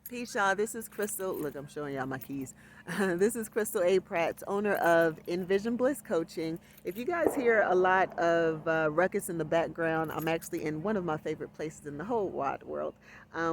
Peace, y'all. This is Crystal. Look, I'm showing y'all my keys. This is Crystal A. Pratt, owner of Envision Bliss Coaching. If you guys hear a lot of ruckus in the background, I'm actually in one of my favorite places in the whole wide world,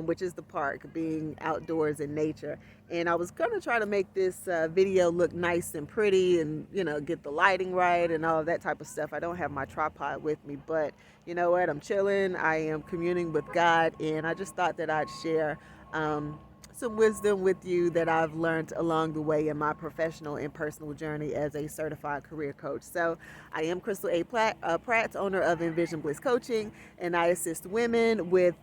which is the park, being outdoors in nature. And I was going to try to make this video look nice and pretty and, get the lighting right and all of that type of stuff. I don't have my tripod with me, but you know what? I'm chilling. I am communing with God, and I just thought that I'd share um, some wisdom with you that I've learned along the way in my professional and personal journey as a certified career coach. So, I am Crystal A. Pratt, owner of Envision Bliss Coaching, and I assist women with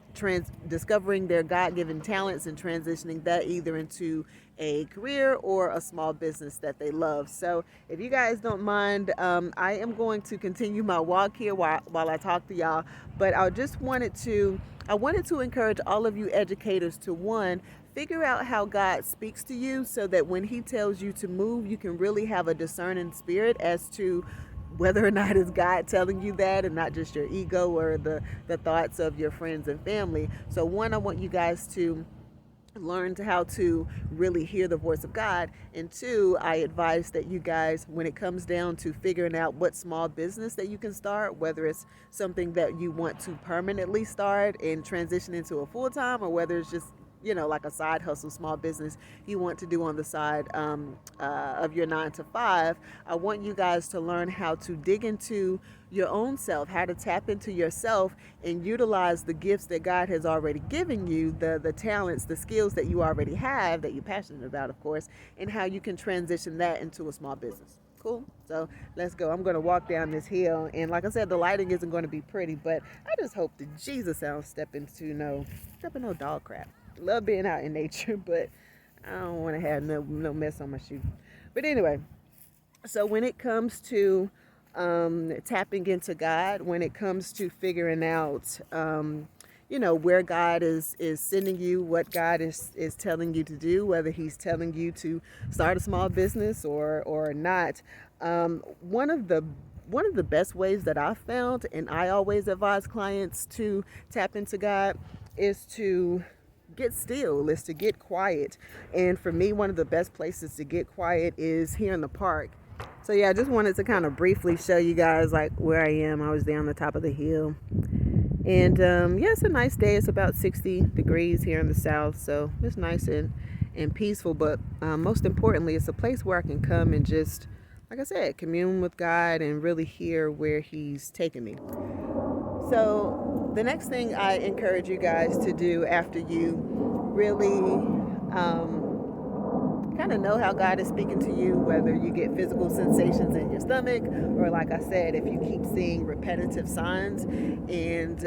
discovering their God given talents and transitioning that either into a career or a small business that they love. So, if you guys don't mind, I am going to continue my walk here while I talk to y'all, but I wanted to encourage all of you educators to, one, figure out how God speaks to you so that when He tells you to move, you can really have a discerning spirit as to whether or not it's God telling you that and not just your ego or the thoughts of your friends and family. So, one, I want you guys to learn how to really hear the voice of God. And two, I advise that you guys, when it comes down to figuring out what small business that you can start, whether it's something that you want to permanently start and transition into a full-time, or whether it's just like a side hustle, small business you want to do on the side of your 9 to 5, I want you guys to learn how to dig into your own self, how to tap into yourself and utilize the gifts that God has already given you, the talents, the skills that you already have, that you're passionate about, of course, and how you can transition that into a small business. Cool. So let's go. I'm going to walk down this hill, and like I said, the lighting isn't going to be pretty, but I just hope that Jesus I don't step into no dog crap. Love being out in nature, but I don't want to have no mess on my shoe. But anyway, so when it comes to tapping into God, when it comes to figuring out, where God is sending you, what God is telling you to do, whether He's telling you to start a small business or not, one of the best ways that I've found, and I always advise clients to tap into God, is to get still, is to get quiet. And for me, one of the best places to get quiet is here in the park. So yeah, I just wanted to kind of briefly show you guys like where I am. I was there on the top of the hill. And yeah, it's a nice day. It's about 60 degrees here in the south, so it's nice and peaceful. But most importantly, it's a place where I can come and just, like I said, commune with God and really hear where He's taking me. So the next thing I encourage you guys to do after you really kind of know how God is speaking to you, whether you get physical sensations in your stomach, or like I said, if you keep seeing repetitive signs and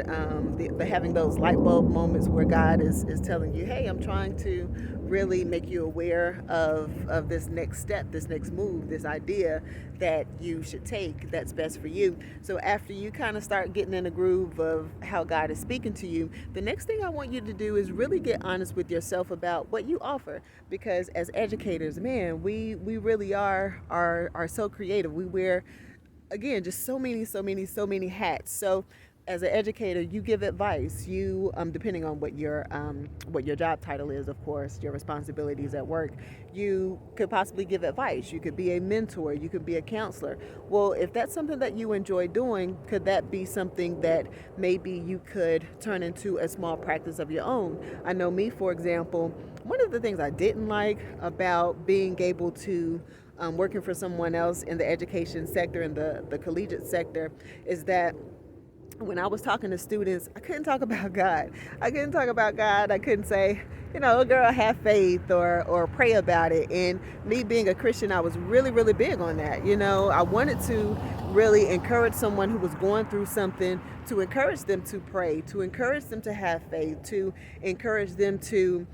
having those light bulb moments where God is telling you, hey, I'm trying to really make you aware of this next step, this next move, this idea that you should take that's best for you. So after you kind of start getting in the groove of how God is speaking to you, the next thing I want you to do is really get honest with yourself about what you offer. Because as educators, man, we really are so creative. We wear, again, just so many hats. So as an educator, you give advice. You, depending on what your job title is, of course, your responsibilities at work, you could possibly give advice. You could be a mentor. You could be a counselor. Well, if that's something that you enjoy doing, could that be something that maybe you could turn into a small practice of your own? I know me, for example, one of the things I didn't like about being able to working for someone else in the education sector, in the collegiate sector, is that when I was talking to students, I couldn't talk about God. I couldn't talk about God. I couldn't say, girl, have faith or pray about it. And me being a Christian, I was really, really big on that. I wanted to really encourage someone who was going through something, to encourage them to pray, to encourage them to have faith, to encourage them to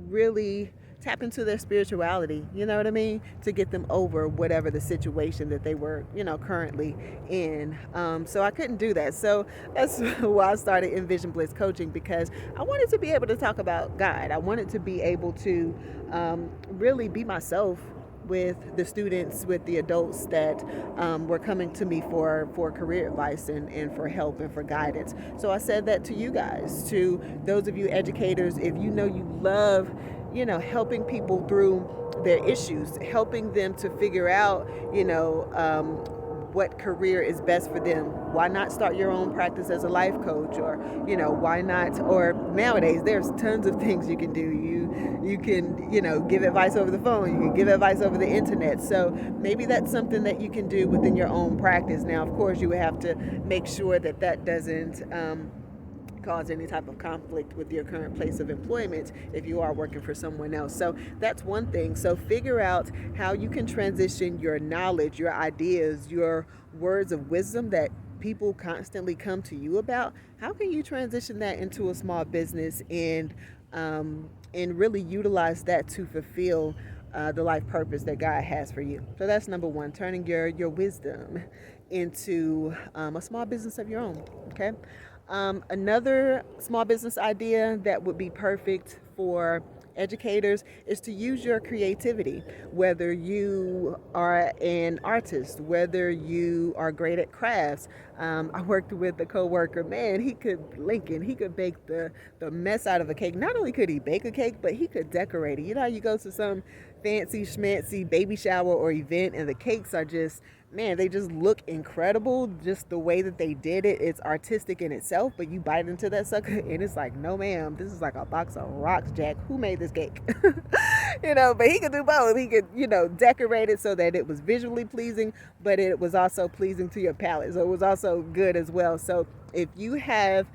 really tap into their spirituality, you know what I mean, to get them over whatever the situation that they were, currently in. So I couldn't do that. So that's why I started Envision Bliss Coaching, because I wanted to be able to talk about God. I wanted to be able to really be myself with the students, with the adults that were coming to me for career advice and for help and for guidance. So I said that to you guys, to those of you educators, if you know you love, helping people through their issues, helping them to figure out, what career is best for them. Why not start your own practice as a life coach? Or why not, or nowadays there's tons of things you can do. You can give advice over the phone, you can give advice over the internet. So maybe that's something that you can do within your own practice. Now, of course, you would have to make sure that that doesn't cause any type of conflict with your current place of employment if you are working for someone else. So that's one thing. So figure out how you can transition your knowledge, your ideas, your words of wisdom that people constantly come to you about. How can you transition that into a small business and really utilize that to fulfill the life purpose that God has for you? So that's number one, turning your wisdom into a small business of your own. Okay. Another small business idea that would be perfect for educators is to use your creativity. Whether you are an artist, whether you are great at crafts. I worked with a coworker, man, he could bake the mess out of a cake. Not only could he bake a cake, but he could decorate it. You know how you go to some fancy schmancy baby shower or event and the cakes are just, man, they just look incredible. Just the way that they did it, it's artistic in itself, but you bite into that sucker and it's like, no ma'am, this is like a box of rocks, Jack. Who made this cake? But he could do both. He could, decorate it so that it was visually pleasing, but it was also pleasing to your palate. So it was also good as well. So if you have,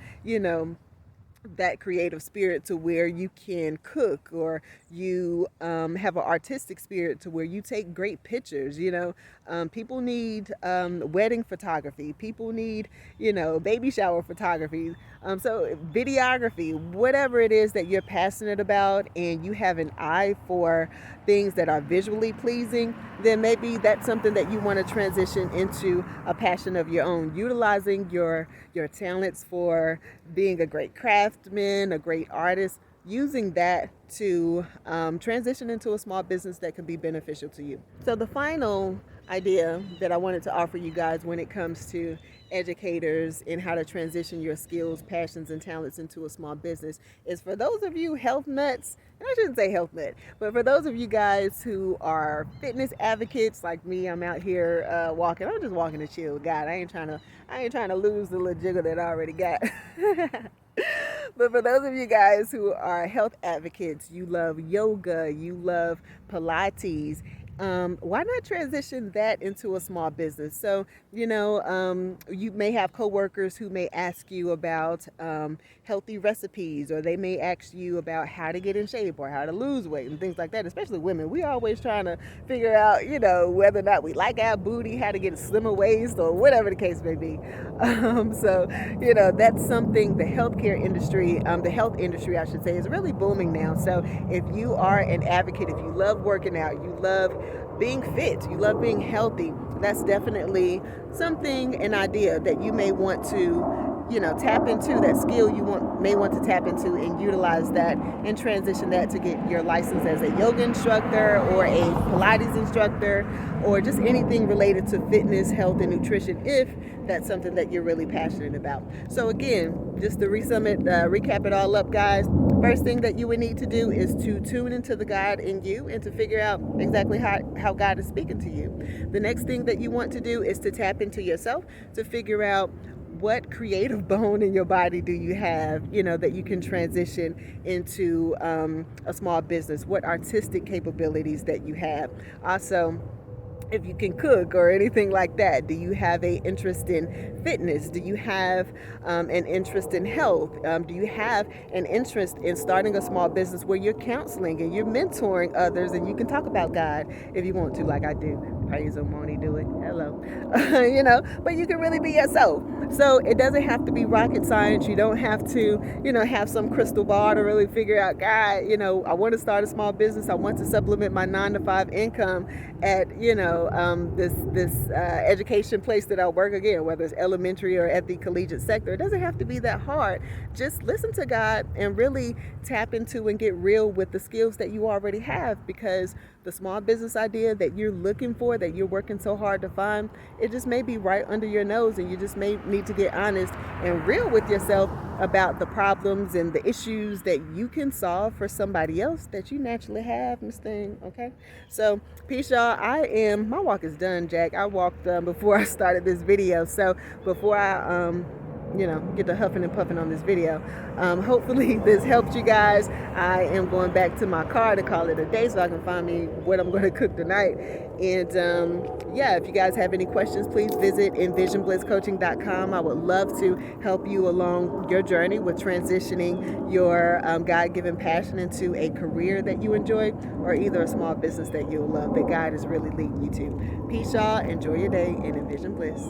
that creative spirit to where you can cook, or you have an artistic spirit to where you take great pictures. People need wedding photography, people need baby shower photography, so videography, whatever it is that you're passionate about and you have an eye for things that are visually pleasing, then maybe that's something that you want to transition into a passion of your own, utilizing your talents for being a great craftsman, a great artist, using that to transition into a small business that can be beneficial to you. So the final idea that I wanted to offer you guys when it comes to educators and how to transition your skills, passions, and talents into a small business is for those of you health nuts, and I shouldn't say health nut, but for those of you guys who are fitness advocates like me. I'm out here walking. I'm just walking to chill. God, I ain't trying to lose the little jiggle that I already got. But for those of you guys who are health advocates, you love yoga, you love Pilates, why not transition that into a small business? So, you may have coworkers who may ask you about healthy recipes, or they may ask you about how to get in shape or how to lose weight and things like that. Especially women, we always trying to figure out, whether or not we like our booty, how to get a slimmer waist, or whatever the case may be. So, that's something the healthcare industry, the health industry, I should say, is really booming now. So if you are an advocate, if you love working out, you love being fit, you love being healthy, that's definitely something, an idea that you may want to tap into, that skill you may want to tap into and utilize that and transition that to get your license as a yoga instructor or a Pilates instructor, or just anything related to fitness, health, and nutrition, if that's something that you're really passionate about. So again, just to recap it all up, guys, first thing that you would need to do is to tune into the God in you and to figure out exactly how God is speaking to you. The next thing that you want to do is to tap into yourself to figure out what creative bone in your body do you have, that you can transition into a small business, what artistic capabilities that you have. Also, if you can cook or anything like that. Do you have an interest in fitness? Do you have an interest in health? Do you have an interest in starting a small business where you're counseling and you're mentoring others and you can talk about God if you want to, like I do? praise him, won't he do it? Hello. But you can really be yourself. So it doesn't have to be rocket science. You don't have to, have some crystal ball to really figure out, God, I want to start a small business. I want to supplement my 9-to-5 income at, this education place that I work, again, whether it's elementary or at the collegiate sector. It doesn't have to be that hard. Just listen to God and really tap into and get real with the skills that you already have, because the small business idea that you're looking for, that you're working so hard to find, it just may be right under your nose, and you just may need to get honest and real with yourself about the problems and the issues that you can solve for somebody else that you naturally have, Miss Thing. Okay, so peace, y'all. My walk is done, Jack. I walked before I started this video, so before I get the huffing and puffing on this video. Hopefully this helped you guys. I am going back to my car to call it a day so I can find me what I'm going to cook tonight. And if you guys have any questions, please visit envisionblisscoaching.com. I would love to help you along your journey with transitioning your God-given passion into a career that you enjoy, or either a small business that you'll love that God is really leading you to. Peace, y'all. Enjoy your day and envision bliss.